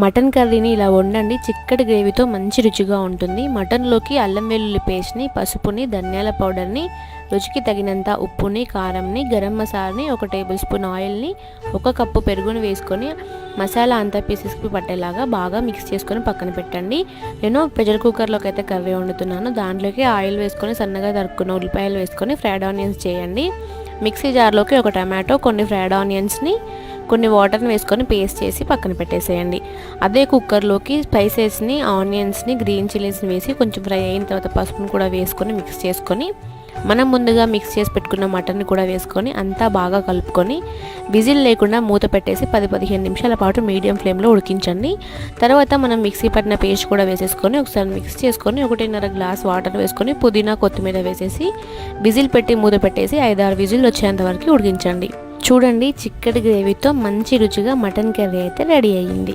Mutton కర్రీని ఇలా వండండి, చిక్కటి గ్రేవీతో మంచి రుచిగా ఉంటుంది. మటన్లోకి అల్లం వెల్లుల్లి పేస్ట్ని, పసుపుని, ధనియాల పౌడర్ని, రుచికి తగినంత ఉప్పుని, కారంని, గరం మసాలాని, 1 టేబుల్ స్పూన్ ఆయిల్ని, 1 కప్పు పెరుగుని వేసుకొని మసాలా అంతా పీసెస్కి పట్టేలాగా బాగా మిక్స్ చేసుకొని పక్కన పెట్టండి. నేను ప్రెషర్ కుక్కర్లోకి అయితే కర్రీ వండుతున్నాను. దాంట్లోకి ఆయిల్ వేసుకొని సన్నగా తరుక్కున్న ఉల్లిపాయలు వేసుకొని ఫ్రైడ్ ఆనియన్స్ చేయండి. మిక్సీ జార్లోకి 1 టమాటో, కొన్ని ఫ్రైడ్ ఆనియన్స్ని, కొన్ని వాటర్ని వేసుకొని పేస్ట్ చేసి పక్కన పెట్టేసేయండి. అదే కుక్కర్లోకి స్పైసెస్ని, ఆనియన్స్ని, గ్రీన్ చిల్లీస్ని వేసి కొంచెం ఫ్రై అయిన తర్వాత పసుపుని కూడా వేసుకొని మిక్స్ చేసుకొని మనం ముందుగా మిక్స్ చేసి పెట్టుకున్న మటన్ని కూడా వేసుకొని అంతా బాగా కలుపుకొని విజిల్ లేకుండా మూత పెట్టేసి 10-15 నిమిషాల పాటు మీడియం ఫ్లేమ్లో ఉడికించండి. తర్వాత మనం మిక్సీ పట్టిన పేస్ట్ కూడా వేసేసుకొని ఒకసారి మిక్స్ చేసుకొని 1.5 గ్లాస్ వాటర్ వేసుకొని పుదీనా, కొత్తిమీర వేసేసి విజిల్ పెట్టి మూత పెట్టేసి 5-6 విజిల్ వచ్చేంత వరకు ఉడికించండి. చూడండి, చిక్కటి గ్రేవీతో మంచి రుచిగా మటన్ కర్రీ అయితే రెడీ అయ్యింది.